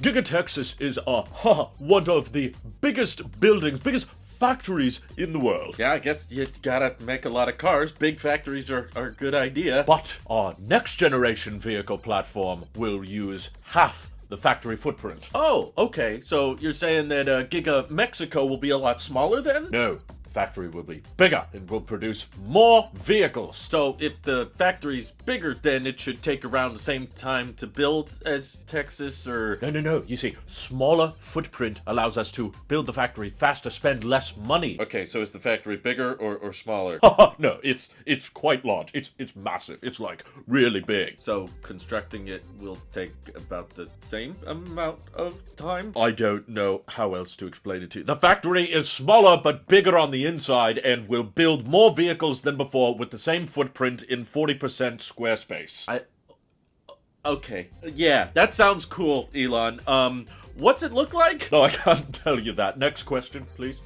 Giga Texas is one of the biggest factories in the world. Yeah, I guess you gotta make a lot of cars. Big factories are a good idea. But our next generation vehicle platform will use half the factory footprint. Oh, okay. So you're saying that GigaMexico will be a lot smaller then? No. Factory will be bigger and will produce more vehicles. So if the factory's bigger, then it should take around the same time to build as Texas, or... No. You see, smaller footprint allows us to build the factory faster, spend less money. Okay, so is the factory bigger or smaller? No, it's quite large. It's massive. It's like really big. So constructing it will take about the same amount of time? I don't know how else to explain it to you. The factory is smaller but bigger on the inside and will build more vehicles than before with the same footprint in 40% square space. Okay. Yeah, that sounds cool, Elon. What's it look like? No, I can't tell you that. Next question, please.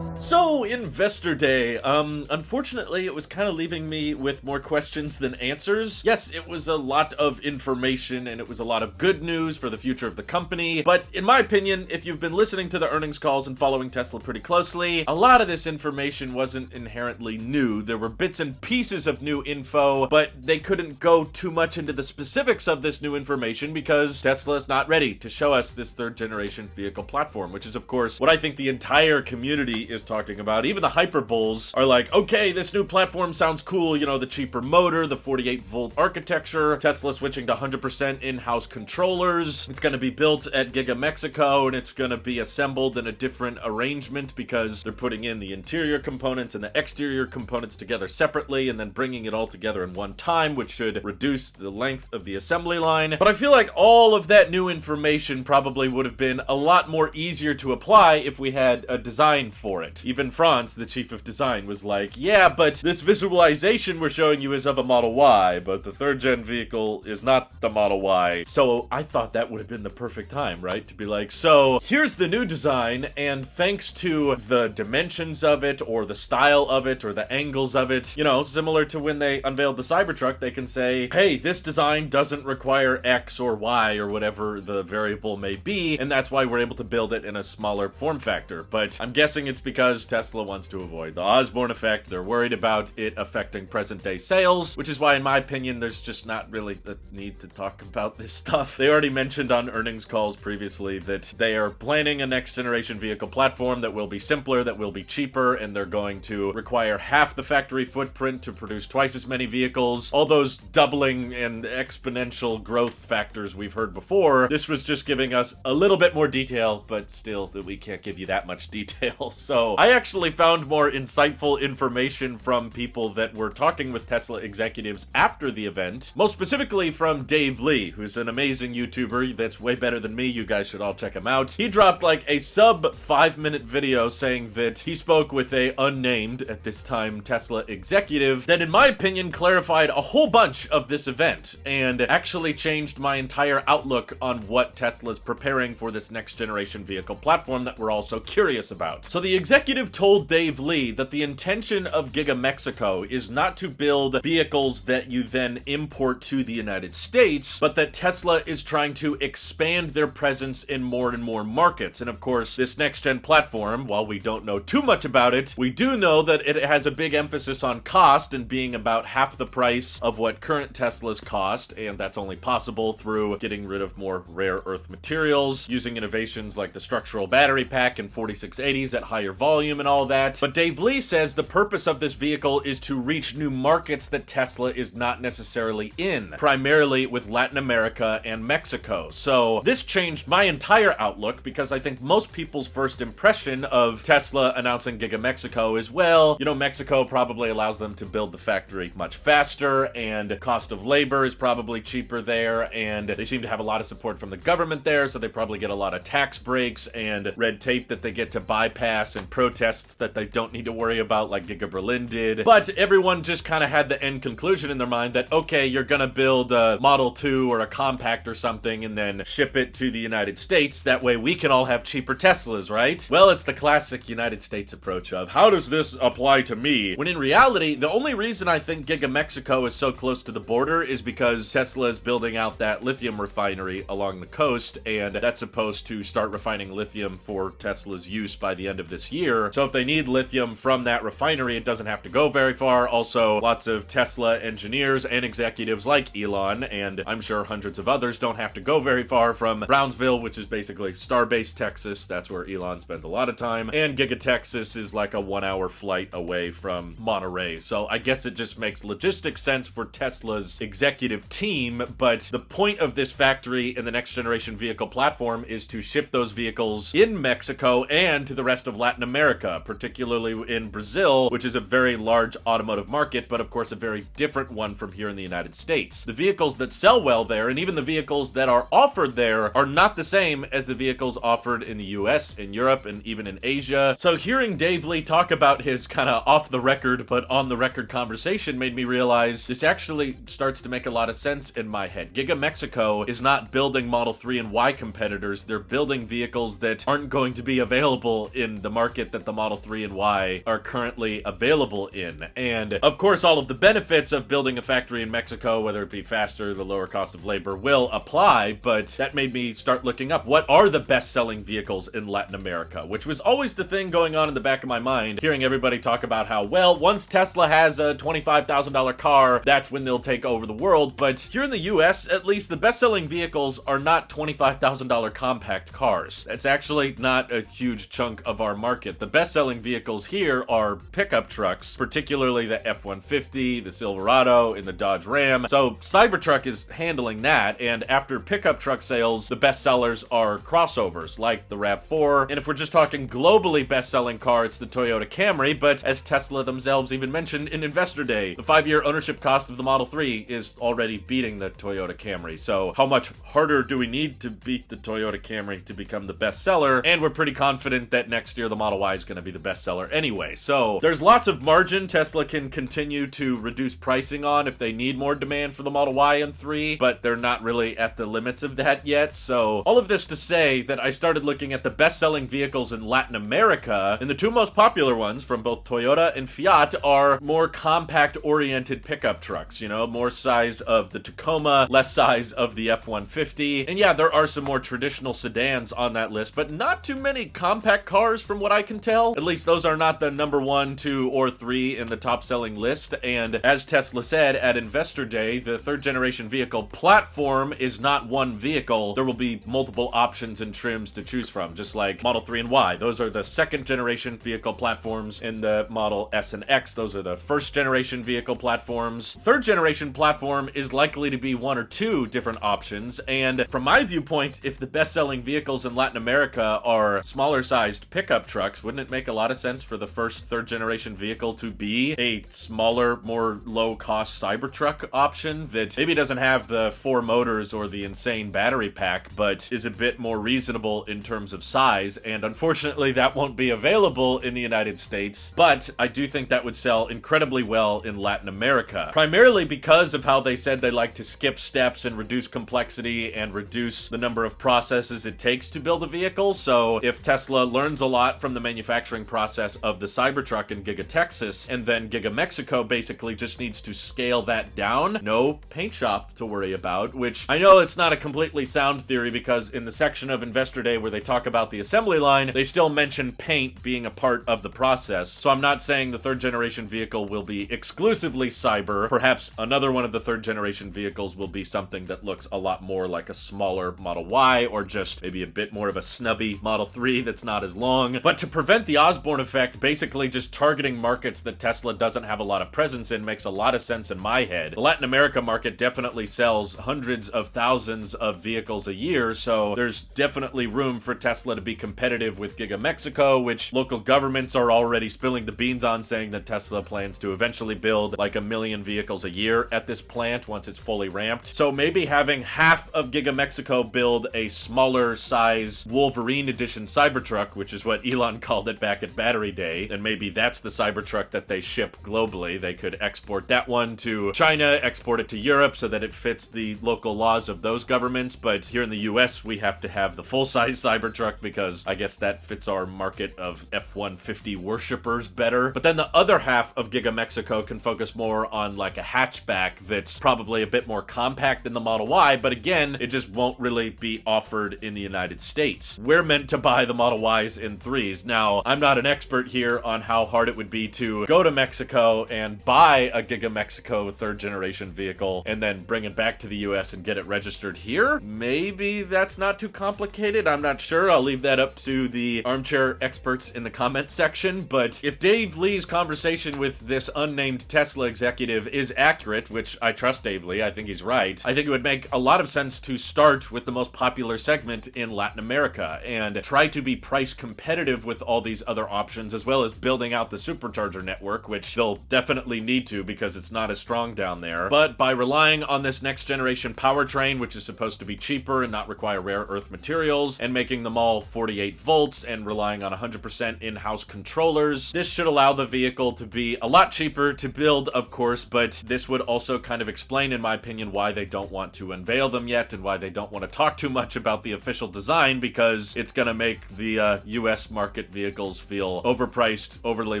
So, Investor Day. Unfortunately, it was kind of leaving me with more questions than answers. Yes, it was a lot of information, and it was a lot of good news for the future of the company. But in my opinion, if you've been listening to the earnings calls and following Tesla pretty closely, a lot of this information wasn't inherently new. There were bits and pieces of new info, but they couldn't go too much into the specifics of this new information because Tesla's not ready to show us this third-generation vehicle platform, which is, of course, what I think the entire community is talking about. Even the hyperbulls are like, okay, this new platform sounds cool, you know, the cheaper motor, the 48-volt architecture, Tesla switching to 100% in-house controllers, it's going to be built at GigaMexico, and it's going to be assembled in a different arrangement because they're putting in the interior components and the exterior components together separately and then bringing it all together in one time, which should reduce the length of the assembly line. But I feel like all of that new information probably would have been a lot more easier to apply if we had a design for it. Even Franz, the chief of design, was like, yeah, but this visualization we're showing you is of a Model Y, but the third-gen vehicle is not the Model Y. So I thought that would have been the perfect time, right? To be like, so here's the new design, and thanks to the dimensions of it, or the style of it, or the angles of it, you know, similar to when they unveiled the Cybertruck, they can say, hey, this design doesn't require X or Y, or whatever the variable may be, and that's why we're able to build it in a smaller form factor. But I'm guessing it's because Tesla wants to avoid the Osborne effect. They're worried about it affecting present-day sales, which is why, in my opinion, there's just not really a need to talk about this stuff. They already mentioned on earnings calls previously that they are planning a next-generation vehicle platform that will be simpler, that will be cheaper, and they're going to require half the factory footprint to produce twice as many vehicles. All those doubling and exponential growth factors we've heard before. This was just giving us a little bit more detail, but still, that we can't give you that much detail. So I actually found more insightful information from people that were talking with Tesla executives after the event, most specifically from Dave Lee, who's an amazing YouTuber that's way better than me. You guys should all check him out. He dropped like a sub 5-minute video saying that he spoke with a unnamed, at this time, Tesla executive that, in my opinion, clarified a whole bunch of this event and actually changed my entire outlook on what Tesla's preparing for this next generation vehicle platform that we're all so curious about. So the executive told Dave Lee that the intention of GigaMexico is not to build vehicles that you then import to the United States, but that Tesla is trying to expand their presence in more and more markets. And of course, this next-gen platform, while we don't know too much about it, we do know that it has a big emphasis on cost and being about half the price of what current Teslas cost, and that's only possible through getting rid of more rare earth materials, using innovations like the structural battery pack and 4680s at higher volume and all that. But Dave Lee says the purpose of this vehicle is to reach new markets that Tesla is not necessarily in, primarily with Latin America and Mexico. So this changed my entire outlook because I think most people's first impression of Tesla announcing GigaMexico is, well, you know, Mexico probably allows them to build the factory much faster, and cost of labor is probably cheaper there, and they seem to have a lot of support from the government there, so they probably get a lot of tax breaks and red tape that they get to bypass and protests that they don't need to worry about like Giga Berlin did. But everyone just kind of had the end conclusion in their mind that, okay, you're gonna build a Model 2 or a compact or something and then ship it to the United States. That way we can all have cheaper Teslas, right? Well, it's the classic United States approach of, how does this apply to me? When in reality, the only reason I think GigaMexico is so close to the border is because Tesla is building out that lithium refinery along the coast, and that's supposed to start refining lithium for Tesla's use by the end of this year. So if they need lithium from that refinery, it doesn't have to go very far. Also, lots of Tesla engineers and executives like Elon, and I'm sure hundreds of others, don't have to go very far from Brownsville, which is basically Starbase, Texas. That's where Elon spends a lot of time. And Giga Texas is like a 1-hour flight away from Monterey. So I guess it just makes logistic sense for Tesla's executive team, but the point of this factory in the next generation vehicle platform is to ship those vehicles in Mexico and to the rest of Latin America, particularly in Brazil, which is a very large automotive market, but of course a very different one from here in the United States. The vehicles that sell well there, and even the vehicles that are offered there, are not the same as the vehicles offered in the US, in Europe, and even in Asia. So hearing Dave Lee talk about his kind of off the record but on the record conversation made me realize this actually starts to make a lot of sense in my head. GigaMexico is not building Model 3 and Y competitors. They're building vehicles that aren't going to be available in the market that the Model 3 and Y are currently available in. And of course, all of the benefits of building a factory in Mexico, whether it be faster, the lower cost of labor, will apply, but that made me start looking up what are the best-selling vehicles in Latin America, which was always the thing going on in the back of my mind, hearing everybody talk about how, well, once Tesla has a $25,000 car, that's when they'll take over the world. But here in the US, at least, the best-selling vehicles are not $25,000 compact cars. That's actually not a huge chunk of our market. The best-selling vehicles here are pickup trucks, particularly the F-150, the Silverado, and the Dodge Ram. So Cybertruck is handling that, and after pickup truck sales, the best sellers are crossovers like the RAV4. And if we're just talking globally best-selling car, it's the Toyota Camry. But as Tesla themselves even mentioned in Investor Day, the 5-year ownership cost of the Model 3 is already beating the Toyota Camry. So how much harder do we need to beat the Toyota Camry to become the best seller? And we're pretty confident that next year the Model Y is going to be the best seller anyway. So there's lots of margin Tesla can continue to reduce pricing on if they need more demand for the Model Y and 3, but they're not really at the limits of that yet. So all of this to say that I started looking at the best-selling vehicles in Latin America, and the two most popular ones from both Toyota and Fiat are more compact-oriented pickup trucks, you know, more size of the Tacoma, less size of the F-150. And yeah, there are some more traditional sedans on that list, but not too many compact cars from what I can tell. At least those are not the number 1, 2, or 3 in the top-selling list. And as Tesla said at Investor Day, the third-generation vehicle platform is not one vehicle. There will be multiple options and trims to choose from, just like Model 3 and Y. Those are the second-generation vehicle platforms. In the Model S and X, those are the first-generation vehicle platforms. Third-generation platform is likely to be 1 or 2 different options, and from my viewpoint, if the best-selling vehicles in Latin America are smaller-sized pickup trucks, wouldn't it make a lot of sense for the first third-generation vehicle to be a smaller, more low-cost Cybertruck option that maybe doesn't have the 4 motors or the insane battery pack, but is a bit more reasonable in terms of size? And unfortunately, that won't be available in the United States, but I do think that would sell incredibly well in Latin America, primarily because of how they said they like to skip steps and reduce complexity and reduce the number of processes it takes to build a vehicle. So if Tesla learns a lot from the manufacturing process of the Cybertruck in Giga Texas, and then Giga Mexico basically just needs to scale that down, no paint shop to worry about, which I know it's not a completely sound theory because in the section of Investor Day where they talk about the assembly line, they still mention paint being a part of the process. So I'm not saying the third generation vehicle will be exclusively cyber. Perhaps another one of the third generation vehicles will be something that looks a lot more like a smaller Model Y, or just maybe a bit more of a snubby Model 3 that's not as long. But to prevent the Osborne effect, basically just targeting markets that Tesla doesn't have a lot of presence in makes a lot of sense in my head. The Latin America market definitely sells hundreds of thousands of vehicles a year, so there's definitely room for Tesla to be competitive with GigaMexico, which local governments are already spilling the beans on, saying that Tesla plans to eventually build like 1 million vehicles a year at this plant once it's fully ramped. So maybe having half of GigaMexico build a smaller size Wolverine edition Cybertruck, which is what Elon called it back at Battery Day, and maybe that's the Cybertruck that they ship globally. They could export that one to China, export it to Europe so that it fits the local laws of those governments, but here in the US we have to have the full-size Cybertruck because I guess that fits our market of F-150 worshippers better. But then the other half of GigaMexico can focus more on like a hatchback that's probably a bit more compact than the Model Y, but again, it just won't really be offered in the United States. We're meant to buy the Model Ys in threes. Now, I'm not an expert here on how hard it would be to go to Mexico and buy a GigaMexico third generation vehicle and then bring it back to the US and get it registered here. Maybe that's not too complicated. I'm not sure. I'll leave that up to the armchair experts in the comment section. But if Dave Lee's conversation with this unnamed Tesla executive is accurate, which I trust Dave Lee, I think he's right, I think it would make a lot of sense to start with the most popular segment in Latin America and try to be price competitive with all these other options, as well as building out the supercharger network, which they'll definitely need to because it's not as strong down there. But by relying on this next generation powertrain, which is supposed to be cheaper and not require rare earth materials, and making them all 48 volts and relying on 100% in-house controllers, this should allow the vehicle to be a lot cheaper to build, of course, but this would also kind of explain, in my opinion, why they don't want to unveil them yet and why they don't want to talk too much about the official design, because it's going to make the US market vehicles feel overpriced, overly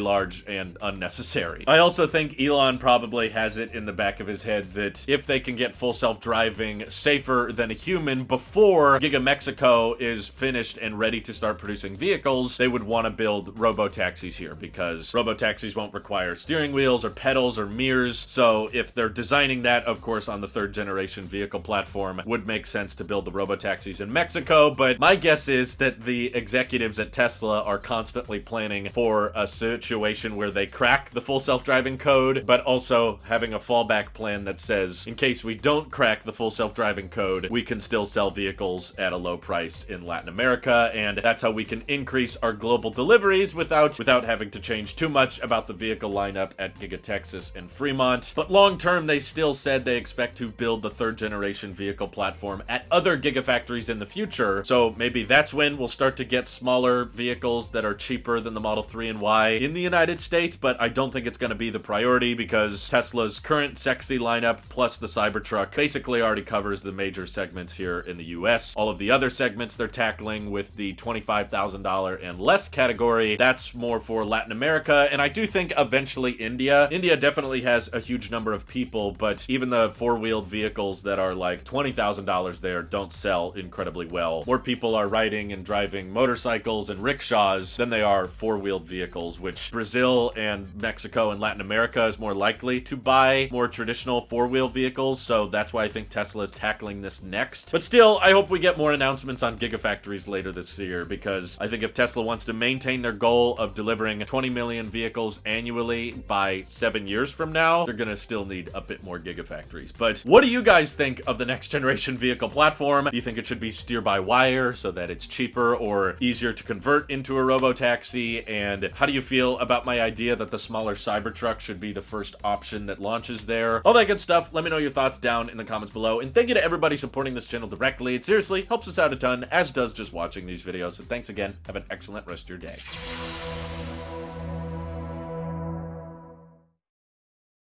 large, and unnecessary. I also think Elon probably has it in the back of his head that if they can get full self-driving safer than a human before GigaMexico is finished and ready to start producing vehicles, they would want to build robo-taxis here, because robo-taxis won't require steering wheels or pedals or mirrors. So if they're designing that, of course, on the third generation vehicle platform, would make sense to build the robo-taxis in Mexico. But my guess is that the executives at Tesla are constantly planning for a situation where they crack the full self-driving code, but also having a fallback plan that says, in case we don't crack the full self-driving code, we can still sell vehicles at a low price in Latin America, and that's how we can increase our global deliveries without having to change too much about the vehicle lineup at Giga Texas and Fremont. But long term, they still said they expect to build the third generation vehicle platform at other gigafactories in the future, so maybe that's when we'll start to get smaller vehicles that are cheaper than the Model 3 and Y in the United States, but I don't think it's going to be the priority because Tesla's current sexy lineup plus the Cybertruck basically already covers the major segments here in the US. All of the other segments they're tackling with the $25,000 and less category, that's more for Latin America, and I do think eventually India. India definitely has a huge number of people, but even the four-wheeled vehicles that are like $20,000 there don't sell incredibly well. More people are riding and driving motorcycles and rickshaws than they are four-wheeled vehicles, which Brazil and Mexico and Latin America is more likely to buy more traditional four-wheel vehicles, so that's why I think Tesla is tackling this next. But still, I hope we get more announcements on gigafactories later this year, because I think if Tesla wants to maintain their goal of delivering 20 million vehicles annually by 7 years from now, they're gonna still need a bit more gigafactories. But what do you guys think of the next generation vehicle platform? Do you think it should be steer-by-wire so that it's cheaper or easier to convert into a robo-taxi? And how do you feel about my idea that the smaller Cybertruck should be the first option that launches there? All that good stuff. Let me know your thoughts down in the comments below. And thank you to everybody supporting this channel directly. It seriously helps us out a ton, as does just watching these videos. So thanks again. Have an excellent rest of your day.